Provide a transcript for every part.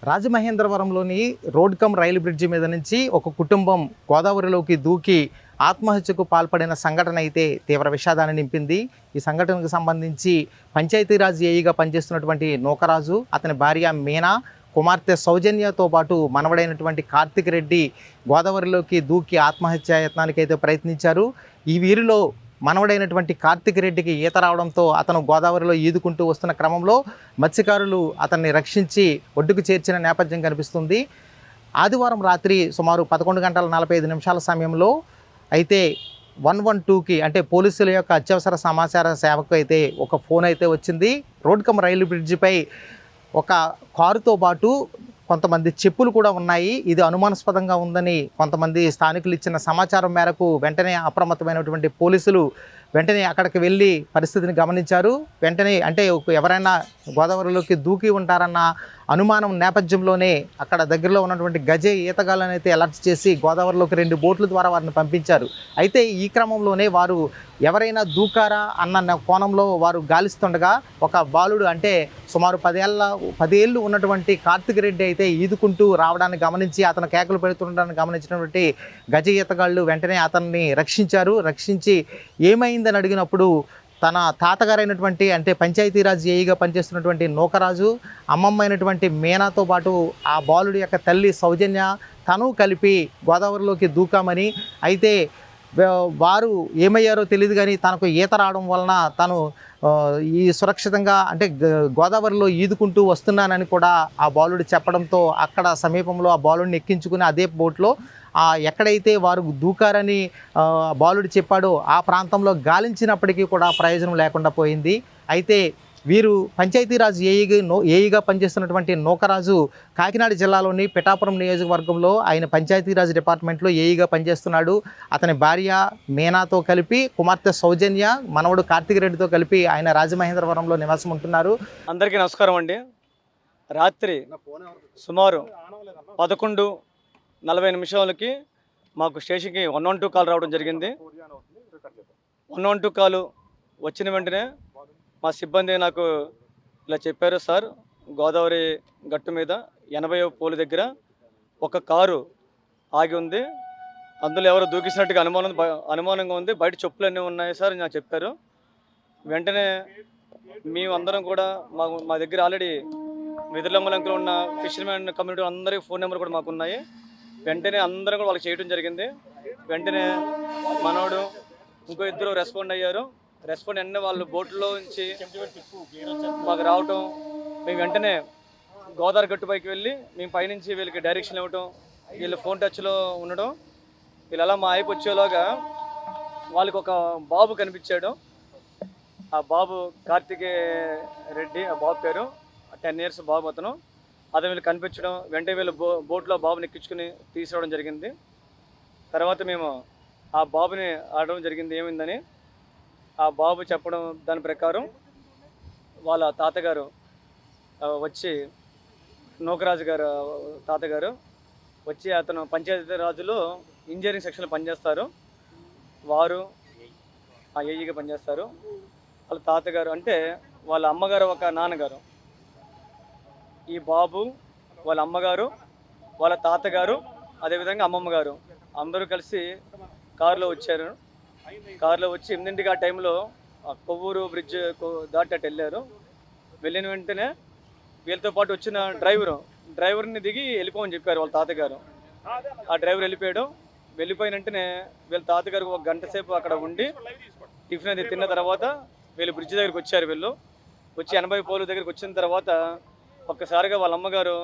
రాజమహేంద్రవరంలోని road come రైలు bridge మీద నుంచి ఒక కుటుంబం గోదావరిలోకి దూకి ఆత్మహత్యకు పాల్పడిన సంఘటన అయితే తీవ్ర విషాదాన్ని నింపింది. ఈ సంఘటనకు సంబంధించి పంచాయతీరాజ్ ఏఈగా పనిచేస్తున్నటువంటి నూకరాజు, అతని భార్య మీనా, కుమార్తె సౌజన్యతో పాటు మనవడైనటువంటి కార్తిక్ రెడ్డి గోదావరిలోకి దూకి ఆత్మహత్య యత్నానికి అయితే ప్రయత్నించారు. ఈ వీరిలో మనవడైనటువంటి కార్తిక్ రెడ్డికి ఈత రావడంతో అతను గోదావరిలో ఈదుకుంటూ వస్తున్న క్రమంలో మత్స్యకారులు అతన్ని రక్షించి ఒడ్డుకు చేర్చిన నేపథ్యం కనిపిస్తుంది. ఆదివారం రాత్రి సుమారు 11:45 సమయంలో అయితే 112కి అంటే పోలీసుల యొక్క అత్యవసర సమాచార సేవకు అయితే ఒక ఫోన్ అయితే వచ్చింది. రోడ్ కమ్ రైలు బ్రిడ్జిపై ఒక కారుతో పాటు కొంతమంది చెప్పులు కూడా ఉన్నాయి. ఇది అనుమానాస్పదంగా ఉందని కొంతమంది స్థానికులు ఇచ్చిన సమాచారం మేరకు వెంటనే అప్రమత్తమైనటువంటి పోలీసులు వెంటనే అక్కడికి వెళ్ళి పరిస్థితిని గమనించారు. వెంటనే అంటే ఎవరైనా గోదావరిలోకి దూకి ఉంటారన్న అనుమానం నేపథ్యంలోనే అక్కడ దగ్గరలో ఉన్నటువంటి గజే ఈతగాళ్ళని అయితే అలర్ట్ చేసి గోదావరిలోకి 2 బోట్ల ద్వారా వారిని పంపించారు. అయితే ఈ క్రమంలోనే వారు ఎవరైనా దూకారా అన్న కోణంలో వారు గాలిస్తుండగా ఒక బాలుడు అంటే సుమారు 10 ఏళ్ళు ఉన్నటువంటి కార్తిక్ రెడ్డి అయితే ఈదుకుంటూ రావడాన్ని గమనించి అతను కేకలు పెడుతుండడాన్ని గమనించినటువంటి గజ ఈతగాళ్ళు వెంటనే అతన్ని రక్షించారు. రక్షించి ఏమైందని అడిగినప్పుడు తన తాతగారైనటువంటి అంటే పంచాయతీరాజ్ ఏఈగా పనిచేస్తున్నటువంటి నూకరాజు, అమ్మమ్మ అయినటువంటి మీనాతో పాటు ఆ బాలుడి యొక్క తల్లి సౌజన్య తను కలిపి గోదావరిలోకి దూకామని, అయితే వారు ఏమయ్యారో తెలియదు కానీ తనకు ఈత రావడం వలన తను ఈ సురక్షితంగా అంటే గోదావరిలో ఈదుకుంటూ వస్తున్నానని కూడా ఆ బాలుడు చెప్పడంతో అక్కడ సమీపంలో ఆ బాలుడిని ఎక్కించుకుని అదే బోట్లో ఎక్కడైతే వారు దూకారని బాలుడు చెప్పాడో ఆ ప్రాంతంలో గాలించినప్పటికీ కూడా ప్రయోజనం లేకుండా పోయింది. అయితే వీరు పంచాయతీరాజ్ ఏఈగా పనిచేస్తున్నటువంటి నూకరాజు కాకినాడ జిల్లాలోని పిఠాపురం నియోజకవర్గంలో ఆయన పంచాయతీరాజ్ డిపార్ట్మెంట్లో ఏఈగా పనిచేస్తున్నాడు. అతని భార్య మీనాతో కలిపి కుమార్తె సౌజన్య, మనవడు కార్తిక్ రెడ్డితో కలిపి ఆయన రాజమహేంద్రవరంలో నివాసం ఉంటున్నారు. అందరికీ నమస్కారం అండి. రాత్రి సుమారు 11:40 మాకు స్టేషన్కి 112 కాల్ రావడం జరిగింది. 112 కాలు వచ్చిన వెంటనే మా సిబ్బంది నాకు ఇలా చెప్పారు, సార్ గోదావరి గట్టు మీద 80వ పోలు దగ్గర ఒక కారు ఆగి ఉంది, అందులో ఎవరు దూకిసినట్టుగా అనుమానంగా ఉంది, బయట చెప్పులు అన్నీ ఉన్నాయి సార్ అని నాకు చెప్పారు. వెంటనే మేమందరం కూడా మా దగ్గర ఆల్రెడీ వెదుర్లమ్మలంకలో ఉన్న ఫిషర్మెన్ కమ్యూనిటీ అందరి ఫోన్ నెంబర్ కూడా మాకు ఉన్నాయి. వెంటనే అందరం కూడా వాళ్ళకి చేయడం జరిగింది. వెంటనే మనోడు ఇంకో 2 రెస్పాండ్ అయ్యారు. రెస్పాండ్ అన్నీ వాళ్ళు బోట్లో నుంచి మాకు రావటం, మేము వెంటనే గోదావరి గట్టుపైకి వెళ్ళి మేము పైనుంచి వీళ్ళకి డైరెక్షన్ ఇవ్వటం, వీళ్ళు ఫోన్ టచ్లో ఉండడం, వీళ్ళు అలా మా అయిపు వచ్చేలాగా వాళ్ళకి ఒక బాబు కనిపించాడు. ఆ బాబు కార్తిక్ రెడ్డి, ఆ బాబు పేరు 10 years బాబు అతను వీళ్ళు కనిపించడం, వెంటనే వీళ్ళు బోట్లో బాబుని ఎక్కించుకుని తీసుకురావడం జరిగింది. తర్వాత మేము ఆ బాబుని ఆడడం జరిగింది ఏమైందని. ఆ బాబు చెప్పడం దాని ప్రకారం వాళ్ళ తాతగారు వచ్చి నూకరాజు గారు తాతగారు వచ్చి అతను పంచాయతీరాజులో ఇంజనీరింగ్ సెక్షన్లో పనిచేస్తారు. వారు ఆ ఏఈగా పనిచేస్తారు. వాళ్ళ తాతగారు అంటే వాళ్ళ అమ్మగారు ఒక నాన్నగారు, ఈ బాబు వాళ్ళ అమ్మగారు వాళ్ళ తాతగారు అదేవిధంగా అమ్మమ్మ గారు అందరూ కలిసి కారులో వచ్చారు. కారులో వచ్చి 8 ఆ టైంలో కొవ్వూరు బ్రిడ్జ్ దాటి అటు వెళ్ళారు. వెళ్ళిన వెంటనే వీళ్ళతో పాటు వచ్చిన డ్రైవర్ని దిగి వెళ్ళిపోమని చెప్పారు వాళ్ళ తాతగారు. ఆ డ్రైవర్ వెళ్ళిపోయిన వెంటనే వీళ్ళ తాతగారు 1 గంట సేపు అక్కడ ఉండి టిఫిన్ అది తిన్న తర్వాత వీళ్ళు బ్రిడ్జ్ దగ్గరికి వచ్చారు. వీళ్ళు వచ్చి 80 పోలు దగ్గరికి వచ్చిన తర్వాత ఒక్కసారిగా వాళ్ళ అమ్మగారు,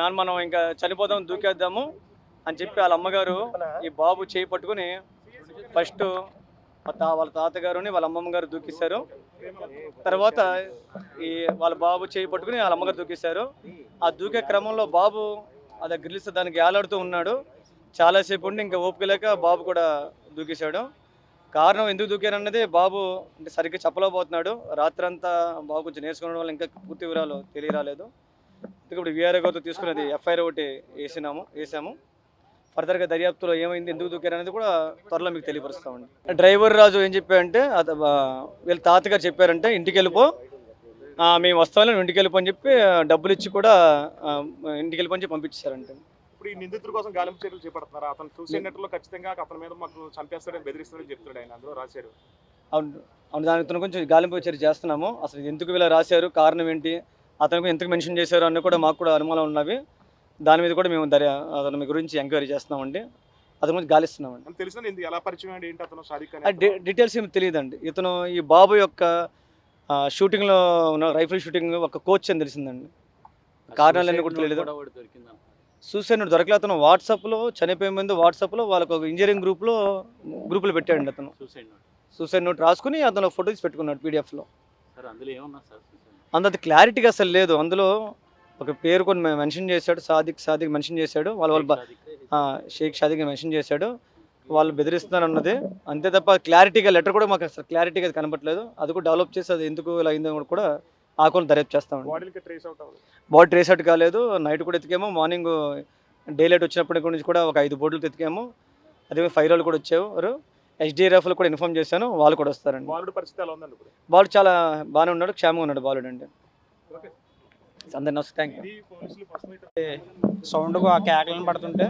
నాన్న మనం ఇంకా చనిపోదాం, దూకేద్దాము అని చెప్పి వాళ్ళ అమ్మగారు ఈ బాబు చేయి పట్టుకుని ఫస్ట్ వాళ్ళ తాతగారుని వాళ్ళ అమ్మమ్మ గారు దూకిస్తారు. తర్వాత వాళ్ళ బాబు చేయి పట్టుకుని వాళ్ళ అమ్మగారు దూకిస్తారు. ఆ దూకే క్రమంలో బాబు అది గ్రిల్స్ దానికి ఏలాడుతూ ఉన్నాడు. చాలాసేపు ఉండి ఇంకా ఓపిక లేక బాబు కూడా దూకేశాడు. కారణం ఎందుకు దూకారన్నది బాబు అంటే సరిగ్గా చెప్పలేకపోతున్నాడు. రాత్రంతా బాబు కొంచెం నేర్చుకోవడం వల్ల ఇంకా పూర్తి వివరాలు తెలియరాలేదు. ఇప్పుడు వీఆర్ఏ గారితో తీసుకున్నది ఎఫ్ఐఆర్ ఒకటి వేసాము. ఫర్దర్గా దర్యాప్తులో ఏమైంది, ఎందుకు దూకారనేది కూడా త్వరలో మీకు తెలియపరుస్తామండి. డ్రైవర్ రాజు ఏం చెప్పారంటే వీళ్ళ తాతగారు చెప్పారంటే ఇంటికి వెళ్ళిపో, మేము వస్తామని ఇంటికి వెళ్ళిపోని చెప్పి డబ్బులు ఇచ్చి కూడా ఇంటికి వెళ్ళిపోని చెప్పి పంపించారంటే. ఇప్పుడు ఈ నిందితుల కోసం గాలింపు చర్యలు చేపడుతున్నారు. అతను సూసైడ్ నెట్లో ఖచ్చితంగా అతని మీద మాకు చంపేస్తాడని బెదిరిస్తాడని చెప్తాడు ఆయన, అందులో రాశారు. అవును అవును, దాని గురించి గాలింపు చర్య చేస్తున్నాము. అసలు ఎందుకు ఇలా రాశారు, కారణం ఏంటి, అతనికి ఎందుకు మెన్షన్ చేశారు అన్నీ కూడా మాకు కూడా అనుమానం ఉన్నవి. దాని మీద కూడా మేము అతని గురించి ఎంక్వైరీ చేస్తున్నామండి, అతని గురించి గాలిస్తున్నామండి. తెలిసిన ఎలా పరిచయం అండి, ఏంటి అతను సాదిక్ డీటెయిల్స్ ఏమి తెలియదండి. ఇతను ఈ బాబు యొక్క షూటింగ్లో ఉన్న రైఫిల్ షూటింగ్ ఒక కోచ్ అని తెలిసిందండి. కారణాలన్నీ కూడా తెలియదు. సూసైడ్ నోట్ దొరకలేదు. అతను వాట్సాప్లో చనిపోయే ముందు వాట్సాప్లో వాళ్ళకు ఒక ఇంజనీరింగ్ గ్రూపులు పెట్టాడండి. అతను సూసైడ్ నోట్ రాసుకుని అందులో ఫోటోస్ పెట్టుకున్నాడు పీడిఎఫ్లో. అందులో క్లారిటీగా అసలు లేదు. అందులో ఒక పేరు కొన్ని మెన్షన్ చేశాడు, సాదిక్ మెన్షన్ చేశాడు, షేక్ షాదిక్ మెన్షన్ చేశాడు, వాళ్ళు బెదిరిస్తున్నారు అన్నది అంతే తప్ప క్లారిటీగా లెటర్ కూడా మాకు అసలు క్లారిటీగా కనపట్లేదు. అది కూడా డెవలప్ చేసి అది ఎందుకు ఇలా అయిందో కూడా ఆకులు దర్యాప్తు చేస్తామండి. బాడీ ట్రేస్ అవుట్ కాలేదు. నైట్ కూడా ఎతికాము, మార్నింగ్ డే లైట్ వచ్చినప్పటి నుంచి కూడా ఒక 5 బోట్లు ఎతికాము. అదే ఫైర్ వాళ్ళు కూడా వచ్చారు. SDRF కూడా ఇన్ఫార్మ్ చేశాను, వాళ్ళు కూడా వస్తారండి. బాలుడు చాలా బాగానే ఉన్నాడు, క్షేమంగా ఉన్నాడు బాలుడు అండి. అందరినీ వస్తే థ్యాంక్ యూ. సౌండ్ కేకలను పడుతుంటే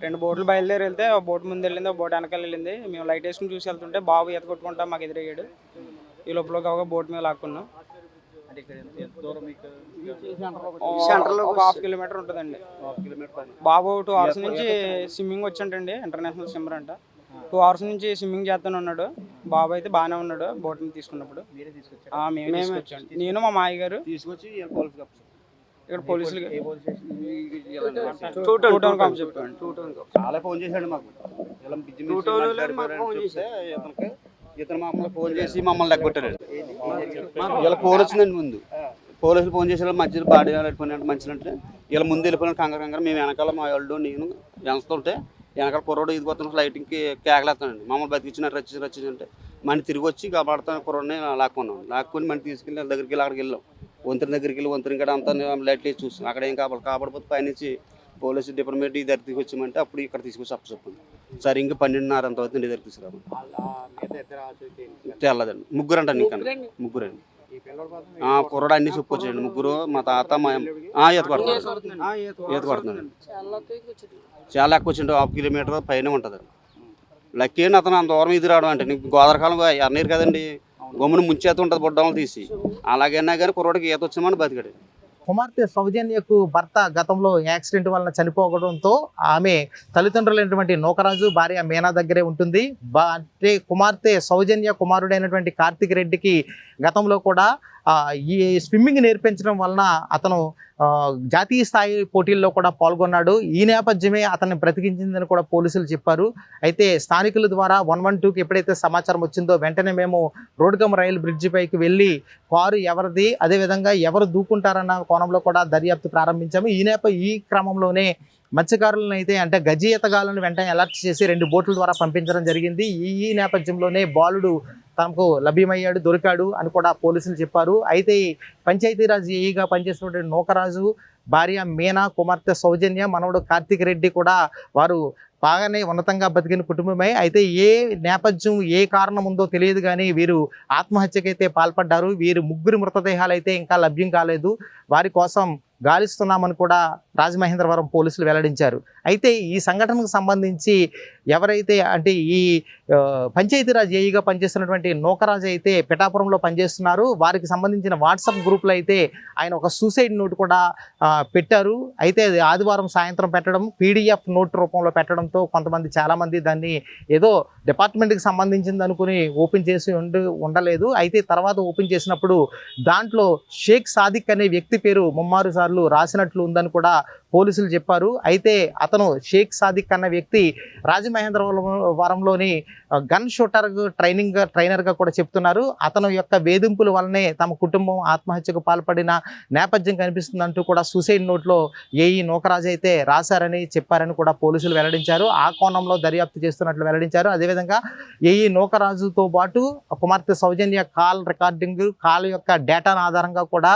2 బోట్లు బయలుదేరి వెళ్తే ఒక బోట్ ముందు వెళ్ళింది, ఒక బోట్ వెనకాల వెళ్ళింది. మేము లైట్ వేసుకుని చూసి వెళ్తుంటే బాబు ఈత కొట్టుకుంటా మాకు ఎదురయ్యాడు. ఈ లోపల ఒక బోట్ మీద లాక్కున్నాం. ఒక 1/2 కిలోమీటర్ ఉంటుందండి. బాబు 2 అవర్స్ నుంచి స్విమ్మింగ్ వచ్చంటండి, ఇంటర్నేషనల్ స్విమ్మర్ అంట. 2 అవర్స్ నుంచి స్విమ్మింగ్ చేస్తాను ఉన్నాడు. బాబు అయితే బాగానే ఉన్నాడు బోట్ మీద తీసుకున్నప్పుడు. మేమే వచ్చాం, నేను మా మాయ గారు తీసుకొచ్చి ఇక్కడ పోలీసులు చాలా ఫోన్ చేశాడు మాకు. ఇతను మమ్మల్ని ఫోన్ చేసి మమ్మల్ని లెక్కొట్టాడు. ఇలా ఫోన్ వచ్చిందండి ముందు. పోలీసులు ఫోన్ చేసి మధ్యలో బాడీ వెళ్ళిపోయినట్టు మంచిగా అంటే ఇలా ముందు వెళ్ళిపోయిన కంగారు మేము వెనకాల మా వాళ్ళు నేను వెనస్తుంటే వెనకాల కుర్రోడు ఇది పోతున్న లైటింగ్కి కేకలేస్తానండి. మమ్మల్ని బతికించినట్టు రచ్చిందంటే మళ్ళీ తిరిగి వచ్చి కాపాడుతాను కుర్రోడిని లాక్కొని మళ్ళీ తీసుకెళ్ళి దగ్గరికి వెళ్ళి అక్కడికి వెళ్ళాం. వంతెన దగ్గరికి వెళ్ళి వంతెన ఇక్కడ అంతా లైట్ వేసి చూస్తాం. అక్కడ ఏం కాపాడిపోతే పైనుంచి పోలీసు డిపార్ట్మెంట్ ఈ దగ్గర తీసుకొచ్చామంటే అప్పుడు ఇక్కడ తీసుకొచ్చి అప్పచెప్పండి సార్. ఇంకా 12:30 అంత అవుతుంది దగ్గర తీసుకురాము. తెల్లదండి, ముగ్గురు అండి, ఇంకా ముగ్గురండి. కుర్రాడు అన్ని చెప్పుకొచ్చాయండి. ముగ్గురు మా తాత మా ఈత కొడుతున్నాడు. చాలా ఎక్కువ వచ్చిండు. 1/2 కిలోమీటర్ పైన ఉంటుంది. లక్కీ అతను అంత దూరం ఇది రావడం అంటే నీకు గోదావరికాలం ఎర్నీరు కదండి, గమ్మును ముంచేత ఉంటుంది బొడ్డలు తీసి. అలాగైనా కానీ కుర్రోడికి ఈత వచ్చిందని బతికాడు. కుమార్తె సౌజన్యకు భర్త గతంలో యాక్సిడెంట్ వలన చనిపోవడంతో ఆమె తల్లిదండ్రులైనటువంటి నూకరాజు భార్య మీనా దగ్గరే ఉంటుంది. అంటే కుమార్తె సౌజన్య కుమారుడైనటువంటి కార్తిక్ రెడ్డికి గతంలో కూడా ఈ స్విమ్మింగ్ నేర్పించడం వలన అతను జాతీయ స్థాయి పోటీల్లో కూడా పాల్గొన్నాడు. ఈ నేపథ్యమే అతన్ని బ్రతికించిందని కూడా పోలీసులు చెప్పారు. అయితే స్థానికుల ద్వారా 112కి ఎప్పుడైతే సమాచారం వచ్చిందో వెంటనే మేము రోడ్గమ్ రైలు బ్రిడ్జి పైకి వెళ్ళి కారు ఎవరిది, అదేవిధంగా ఎవరు దూకుంటారన్న కోణంలో కూడా దర్యాప్తు ప్రారంభించాము. ఈ క్రమంలోనే మత్స్యకారులను అయితే అంటే గజి ఈతగాళ్ళను వెంటనే అలర్ట్ చేసి 2 బోట్ల ద్వారా పంపించడం జరిగింది. ఈ నేపథ్యంలోనే బాలుడు తనకు లభ్యమయ్యాడు, దొరికాడు అని కూడా పోలీసులు చెప్పారు. అయితే పంచాయతీరాజ్ ఏఈగా పనిచేస్తున్నటువంటి నూకరాజు భార్య మీనా, కుమార్తె సౌజన్య, మనవడు కార్తిక్ రెడ్డి కూడా వారు బాగానే ఉన్నతంగా బతికిన కుటుంబమే. అయితే ఏ నేపథ్యం ఏ కారణం ఉందో తెలియదు కానీ వీరు ఆత్మహత్యకైతే పాల్పడ్డారు. వీరు ముగ్గురు మృతదేహాలు అయితే ఇంకా లభ్యం కాలేదు. వారి కోసం గాలిస్తున్నామని కూడా రాజమహేంద్రవరం పోలీసులు వెల్లడించారు. అయితే ఈ సంఘటనకు సంబంధించి ఎవరైతే అంటే ఈ పంచాయతీరాజ్ ఏఈగా పనిచేస్తున్నటువంటి నూకరాజు అయితే పిఠాపురంలో పనిచేస్తున్నారు. వారికి సంబంధించిన వాట్సాప్ గ్రూప్లో అయితే ఆయన ఒక సూసైడ్ నోట్ కూడా పెట్టారు. అయితే అది ఆదివారం సాయంత్రం పెట్టడం, PDF నోట్ రూపంలో పెట్టడంతో కొంతమంది చాలామంది దాన్ని ఏదో డిపార్ట్మెంట్కి సంబంధించింది అనుకుని ఓపెన్ చేసి ఉండలేదు. అయితే తర్వాత ఓపెన్ చేసినప్పుడు దాంట్లో షేక్ సాదిక్ అనే వ్యక్తి పేరు ముమ్మారు సార్లు రాసినట్లు ఉందని కూడా పోలీసులు చెప్పారు. అయితే అతను షేక్ సాదిక్ అన్న వ్యక్తి రాజమహేంద్రవరంలోని గన్ షూటర్ ట్రైనర్గా కూడా చెప్తున్నారు. అతను యొక్క వేధింపుల వల్లనే తమ కుటుంబం ఆత్మహత్యకు పాల్పడిన నేపథ్యం కనిపిస్తుందంటూ కూడా సూసైడ్ నోట్లో ఏఈ నూకరాజు అయితే రాశారని చెప్పారని కూడా పోలీసులు వెల్లడించారు. ఆ కోణంలో దర్యాప్తు చేస్తున్నట్లు వెల్లడించారు. అదేవిధంగా ఏఈ నూకరాజుతో పాటు కుమార్తె సౌజన్య కాల్ రికార్డింగ్, కాల్ యొక్క డేటాను ఆధారంగా కూడా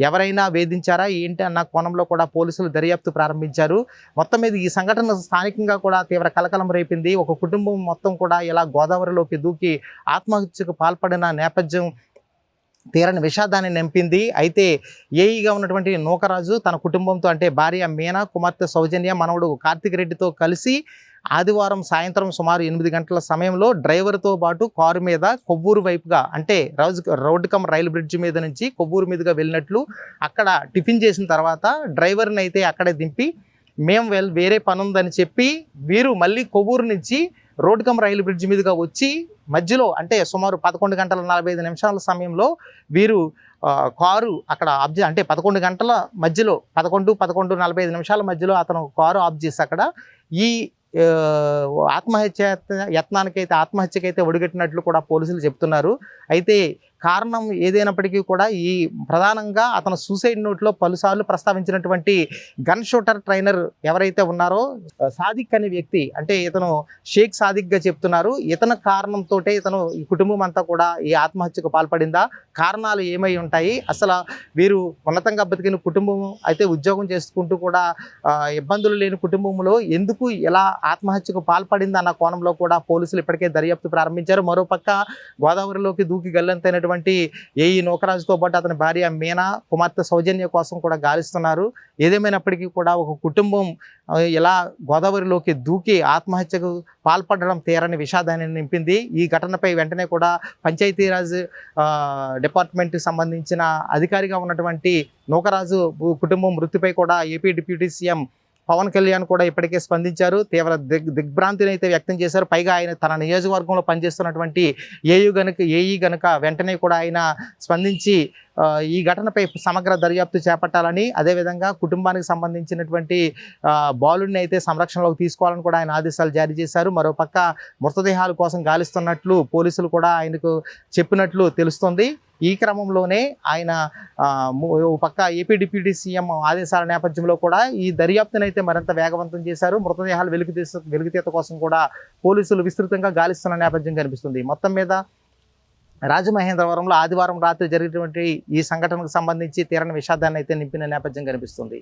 ఎవరైనా వేధించారా ఏంటి అన్న కోణంలో కూడా పోలీసులు దర్యాప్తు ప్రారంభించారు. మొత్తం మీద ఈ సంఘటన స్థానికంగా కూడా తీవ్ర కలకలం రేపింది. ఒక కుటుంబం మొత్తం కూడా ఇలా గోదావరిలోకి దూకి ఆత్మహత్యకు పాల్పడిన నేపథ్యం తీరని విషాదాన్ని నింపింది. అయితే ఏఈగా ఉన్నటువంటి నూకరాజు తన కుటుంబంతో అంటే భార్య మీనా, కుమార్తె సౌజన్య, మనవడు కార్తిక్ రెడ్డితో కలిసి ఆదివారం సాయంత్రం సుమారు 8 గంటల సమయంలో డ్రైవర్తో పాటు కారు మీద కొవ్వూరు వైపుగా అంటే రోడ్డు కమ్ రైలు బ్రిడ్జ్ మీద నుంచి కొవ్వూరు మీదుగా వెళ్ళినట్లు అక్కడ టిఫిన్ చేసిన తర్వాత డ్రైవర్ని అయితే అక్కడే దింపి మేము వేరే పని ఉందని చెప్పి వీరు మళ్ళీ కొవ్వూరు నుంచి రోడ్డు కమ్ రైలు బ్రిడ్జ్ మీదుగా వచ్చి మధ్యలో అంటే సుమారు 11 గంటల 45 నిమిషాల సమయంలో వీరు కారు అక్కడ అంటే 11 గంటల మధ్యలో 11:45 నిమిషాల మధ్యలో అతను కారు ఆఫ్ చేసి అక్కడ ఈ ఆత్మహత్యకైతే ఒడిగట్టినట్లు కూడా పోలీసులు చెప్తున్నారు. అయితే కారణం ఏదైనప్పటికీ కూడా ఈ ప్రధానంగా అతను సూసైడ్ నోట్లో పలుసార్లు ప్రస్తావించినటువంటి గన్ షూటర్ ట్రైనర్ ఎవరైతే ఉన్నారో సాదిక్ అనే వ్యక్తి అంటే ఇతను షేక్ సాదిక్గా చెప్తున్నారు. ఇతని కారణంతో ఇతను ఈ కుటుంబం అంతా కూడా ఈ ఆత్మహత్యకు పాల్పడిందా, కారణాలు ఏమై ఉంటాయి, అసలు వీరు ఉన్నతంగా బతికిన కుటుంబం అయితే ఉద్యోగం చేసుకుంటూ కూడా ఇబ్బందులు లేని కుటుంబంలో ఎందుకు ఎలా ఆత్మహత్యకు పాల్పడింది అన్న కోణంలో కూడా పోలీసులు ఇప్పటికే దర్యాప్తు ప్రారంభించారు. మరోపక్క గోదావరిలోకి దూకి గల్లంతైనటువంటి ఏఈ నూకరాజుతో పాటు అతని భార్య మీనా, కుమార్తె సౌజన్య కోసం కూడా గాలిస్తున్నారు. ఏదేమైనప్పటికీ కూడా ఒక కుటుంబం ఇలా గోదావరిలోకి దూకి ఆత్మహత్యకు పాల్పడడం తీరని విషాదాన్ని నింపింది. ఈ ఘటనపై వెంటనే కూడా పంచాయతీరాజ్ డిపార్ట్మెంట్కి సంబంధించిన అధికారిగా ఉన్నటువంటి నూకరాజు కుటుంబం మృతిపై కూడా AP deputy CM Pawan Kalyan కూడా ఇప్పటికే స్పందించారు. తీవ్ర దిగ్భ్రాంతిని అయితే వ్యక్తం చేశారు. పైగా ఆయన తన నియోజకవర్గంలో పనిచేస్తున్నటువంటి ఏఈ గనుక వెంటనే కూడా ఆయన స్పందించి ఈ ఘటనపై సమగ్ర దర్యాప్తు చేపట్టాలని, అదేవిధంగా కుటుంబానికి సంబంధించినటువంటి బాలుడిని అయితే సంరక్షణలోకి తీసుకోవాలని కూడా ఆయన ఆదేశాలు జారీ చేశారు. మరోపక్క మృతదేహాల కోసం గాలిస్తున్నట్లు పోలీసులు కూడా ఆయనకు చెప్పినట్లు తెలుస్తుంది. ఈ క్రమంలోనే ఆయన పక్క ఏపీ డిప్యూటీ సీఎం ఆదేశాల నేపథ్యంలో కూడా ఈ దర్యాప్తును అయితే మరింత వేగవంతం చేశారు. మృతదేహాలు వెలికితీత కోసం కూడా పోలీసులు విస్తృతంగా గాలిస్తున్న నేపథ్యం కనిపిస్తుంది. మొత్తం మీద రాజమహేంద్రవరంలో ఆదివారం రాత్రి జరిగినటువంటి ఈ సంఘటనకు సంబంధించి తీరని విషాదాన్ని అయితే నింపిన నేపథ్యం కనిపిస్తుంది.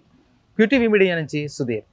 క్యూటీవీ మీడియా నుంచి సుధీర్.